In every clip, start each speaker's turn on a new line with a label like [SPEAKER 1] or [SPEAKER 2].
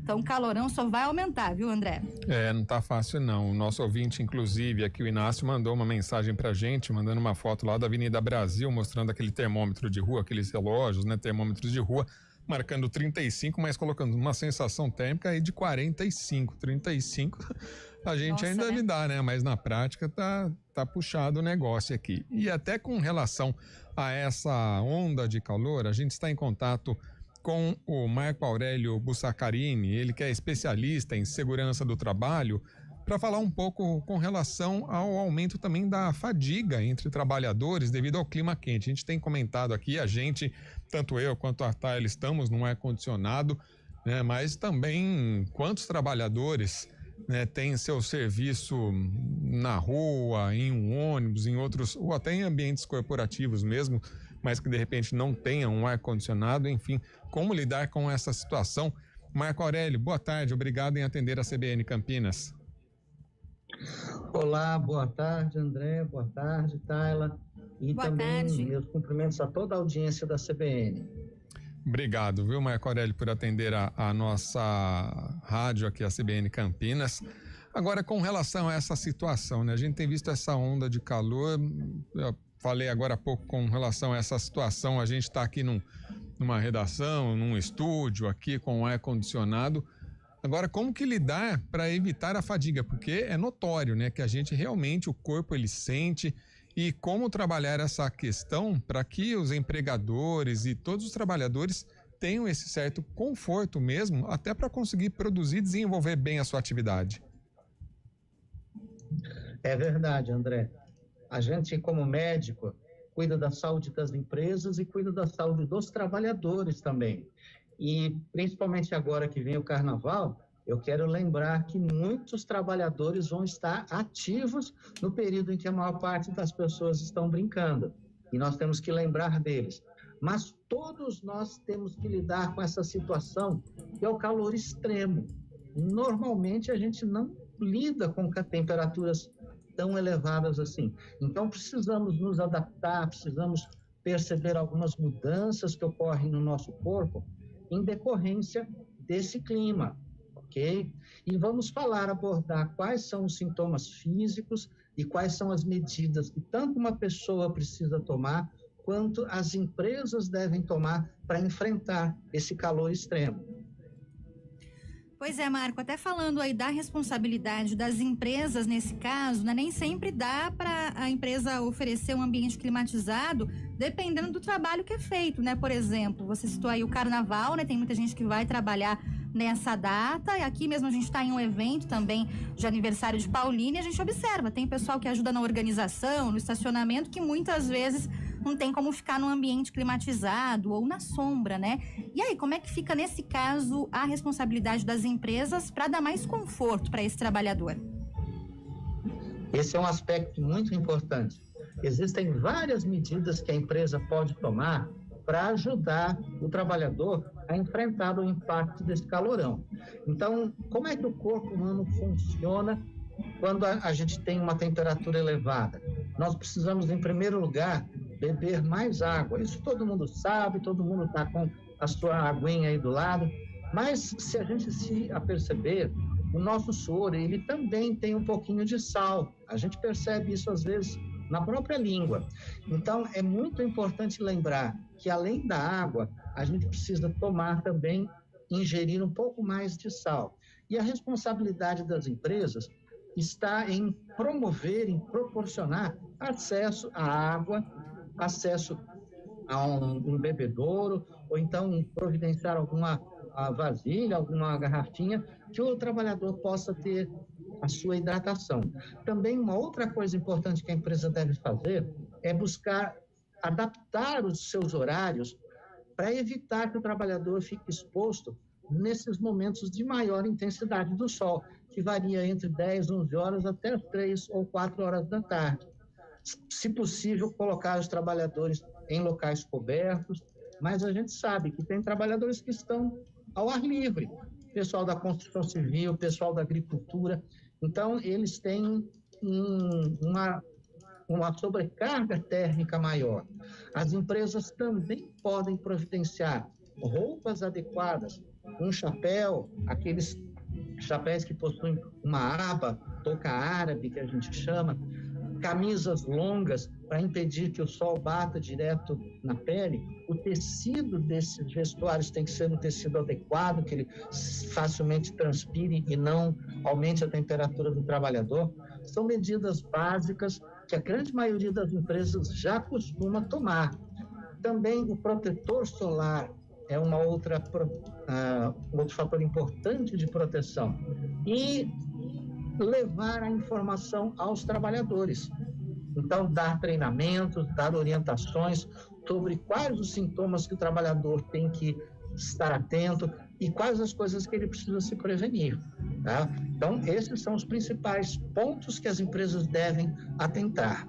[SPEAKER 1] Então o calorão só vai aumentar, viu, André?
[SPEAKER 2] Não tá fácil não. O nosso ouvinte, inclusive, aqui o Inácio, mandou uma mensagem pra gente, mandando uma foto lá da Avenida Brasil, mostrando aquele termômetro de rua, aqueles relógios, né, termômetros de rua, marcando 35, mas colocando uma sensação térmica aí de 45, 35. A gente ainda lidar, né? Mas na prática tá puxado o negócio aqui. E até com relação a essa onda de calor, a gente está em contato com o Marco Aurélio Bussacarini, ele que é especialista em segurança do trabalho, para falar um pouco com relação ao aumento também da fadiga entre trabalhadores devido ao clima quente. A gente tem comentado aqui, tanto eu quanto a Tayla, estamos num ar-condicionado, né, mas também quantos trabalhadores, né, têm seu serviço na rua, em um ônibus, em outros, ou até em ambientes corporativos mesmo, mas que de repente não tenham um ar-condicionado, enfim, como lidar com essa situação? Marco Aurélio, boa tarde, obrigado em atender a CBN Campinas.
[SPEAKER 3] Olá, boa tarde, André, boa tarde, Tayla, e boa também tarde. Meus cumprimentos a toda a audiência da CBN.
[SPEAKER 2] Obrigado, viu, Marco Aurélio, por atender a nossa rádio aqui, a CBN Campinas. Agora, com relação a essa situação, né, a gente tem visto essa onda de calor, eu falei agora há pouco com relação a essa situação, a gente está aqui numa redação, num estúdio aqui com ar-condicionado. Agora, como que lidar para evitar a fadiga? Porque é notório, né, que a gente realmente, o corpo ele sente, e como trabalhar essa questão para que os empregadores e todos os trabalhadores tenham esse certo conforto mesmo, até para conseguir produzir e desenvolver bem a sua atividade.
[SPEAKER 3] É verdade, André. A gente, como médico, cuida da saúde das empresas e cuida da saúde dos trabalhadores também. E principalmente agora que vem o carnaval, eu quero lembrar que muitos trabalhadores vão estar ativos no período em que a maior parte das pessoas estão brincando. E nós temos que lembrar deles. Mas todos nós temos que lidar com essa situação, que é o calor extremo. Normalmente a gente não lida com temperaturas tão elevadas assim. Então precisamos nos adaptar, precisamos perceber algumas mudanças que ocorrem no nosso corpo em decorrência desse clima, ok? E vamos abordar quais são os sintomas físicos e quais são as medidas que tanto uma pessoa precisa tomar, quanto as empresas devem tomar para enfrentar esse calor extremo.
[SPEAKER 1] Pois é, Marco, até falando aí da responsabilidade das empresas nesse caso, né, nem sempre dá para a empresa oferecer um ambiente climatizado, dependendo do trabalho que é feito, né? Por exemplo, você citou aí o carnaval, né? Tem muita gente que vai trabalhar nessa data, e aqui mesmo a gente está em um evento também de aniversário de Paulínia, e a gente observa, tem pessoal que ajuda na organização, no estacionamento, que muitas vezes não tem como ficar num ambiente climatizado ou na sombra, né? E aí, como é que fica nesse caso a responsabilidade das empresas para dar mais conforto para esse trabalhador?
[SPEAKER 3] Esse é um aspecto muito importante. Existem várias medidas que a empresa pode tomar para ajudar o trabalhador a enfrentar o impacto desse calorão. Então, como é que o corpo humano funciona quando a gente tem uma temperatura elevada? Nós precisamos, em primeiro lugar, beber mais água. Isso todo mundo sabe, todo mundo está com a sua aguinha aí do lado, mas se a gente se aperceber, o nosso suor, ele também tem um pouquinho de sal. A gente percebe isso às vezes na própria língua. Então, é muito importante lembrar que além da água, a gente precisa tomar também, ingerir um pouco mais de sal. E a responsabilidade das empresas está em promover, em proporcionar acesso à água, acesso a um bebedouro, ou então providenciar alguma vasilha, alguma garrafinha, que o trabalhador possa ter a sua hidratação. Também uma outra coisa importante que a empresa deve fazer é buscar adaptar os seus horários para evitar que o trabalhador fique exposto nesses momentos de maior intensidade do sol, que varia entre 10, 11 horas até as 3 ou 4 horas da tarde. Se possível, colocar os trabalhadores em locais cobertos, mas a gente sabe que tem trabalhadores que estão ao ar livre, pessoal da construção civil, pessoal da agricultura, então eles têm uma sobrecarga térmica maior. As empresas também podem providenciar roupas adequadas um chapéu, aqueles chapéus que possuem uma aba, touca árabe, que a gente chama, camisas longas para impedir que o sol bata direto na pele. O tecido desses vestuários tem que ser um tecido adequado, que ele facilmente transpire e não aumente a temperatura do trabalhador. São medidas básicas que a grande maioria das empresas já costuma tomar. Também o protetor solar é outro fator importante de proteção. E levar a informação aos trabalhadores. Então, dar treinamentos, dar orientações sobre quais os sintomas que o trabalhador tem que estar atento e quais as coisas que ele precisa se prevenir. Tá? Então, esses são os principais pontos que as empresas devem atentar.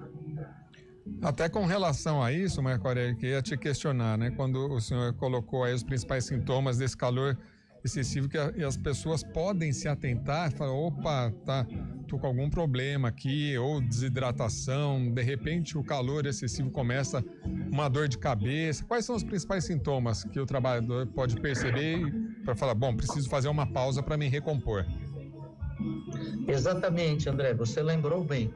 [SPEAKER 2] Até com relação a isso, Marco Aurélio, que ia te questionar, né? Quando o senhor colocou aí os principais sintomas desse calor excessivo, que as pessoas podem se atentar, falar, opa, tô com algum problema aqui, ou desidratação, de repente o calor excessivo começa uma dor de cabeça. Quais são os principais sintomas que o trabalhador pode perceber para falar, bom, preciso fazer uma pausa para me recompor?
[SPEAKER 3] Exatamente, André, você lembrou bem.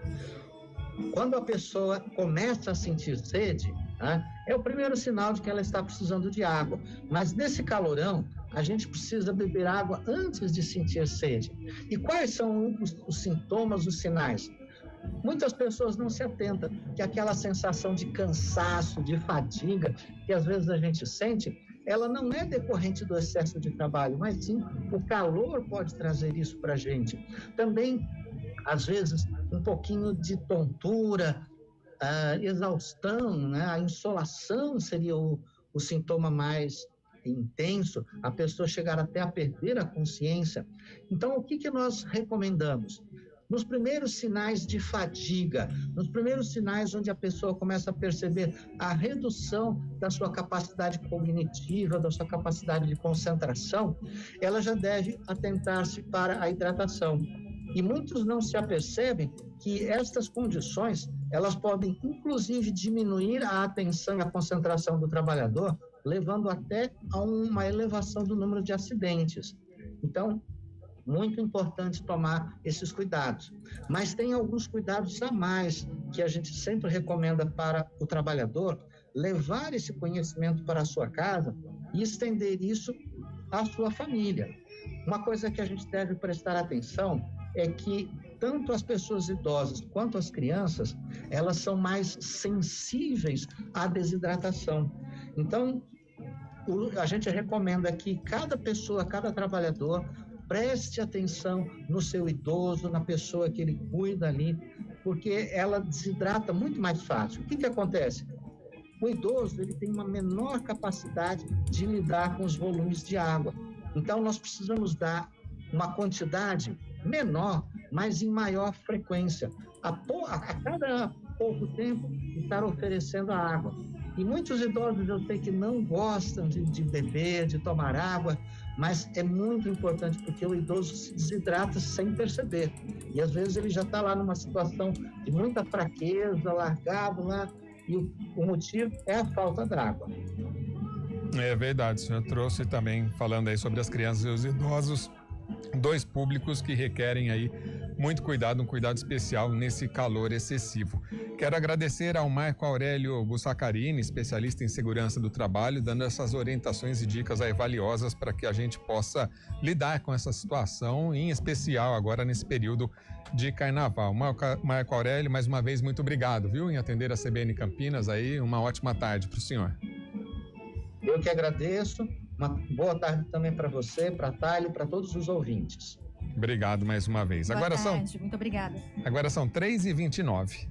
[SPEAKER 3] Quando a pessoa começa a sentir sede, né, é o primeiro sinal de que ela está precisando de água. Mas nesse calorão, a gente precisa beber água antes de sentir sede. E quais são os sintomas, os sinais? Muitas pessoas não se atentam que aquela sensação de cansaço, de fadiga, que às vezes a gente sente, ela não é decorrente do excesso de trabalho, mas sim o calor pode trazer isso para a gente. Também, às vezes, um pouquinho de tontura, exaustão, né? A insolação seria o sintoma mais intenso, a pessoa chegar até a perder a consciência. Então, o que nós recomendamos? Nos primeiros sinais de fadiga, nos primeiros sinais onde a pessoa começa a perceber a redução da sua capacidade cognitiva, da sua capacidade de concentração, ela já deve atentar-se para a hidratação. E muitos não se apercebem que estas condições, elas podem inclusive diminuir a atenção e a concentração do trabalhador, levando até a uma elevação do número de acidentes. Então, muito importante tomar esses cuidados. Mas tem alguns cuidados a mais que a gente sempre recomenda para o trabalhador, levar esse conhecimento para a sua casa e estender isso à sua família. Uma coisa que a gente deve prestar atenção é que tanto as pessoas idosas quanto as crianças, elas são mais sensíveis à desidratação. Então, a gente recomenda que cada pessoa, cada trabalhador, preste atenção no seu idoso, na pessoa que ele cuida ali, porque ela desidrata muito mais fácil. O que acontece? O idoso, ele tem uma menor capacidade de lidar com os volumes de água. Então, nós precisamos dar uma quantidade menor, mas em maior frequência. A cada pouco tempo, estar oferecendo a água. E muitos idosos eu sei que não gostam de beber, de tomar água, mas é muito importante porque o idoso se desidrata sem perceber. E às vezes ele já está lá numa situação de muita fraqueza, largado lá, e o motivo é a falta d'água.
[SPEAKER 2] É verdade, o senhor trouxe também, falando aí sobre as crianças e os idosos, dois públicos que requerem aí muito cuidado, um cuidado especial nesse calor excessivo. Quero agradecer ao Marco Aurélio Bussacarini, especialista em segurança do trabalho, dando essas orientações e dicas aí valiosas para que a gente possa lidar com essa situação, em especial agora nesse período de carnaval. Marco Aurélio, mais uma vez, muito obrigado, viu, em atender a CBN Campinas aí, uma ótima tarde para o senhor.
[SPEAKER 3] Eu que agradeço, uma boa tarde também para você, para a Thalia e para todos os ouvintes.
[SPEAKER 2] Obrigado mais uma vez.
[SPEAKER 1] Boa tarde, muito obrigada.
[SPEAKER 2] Agora são 3h29.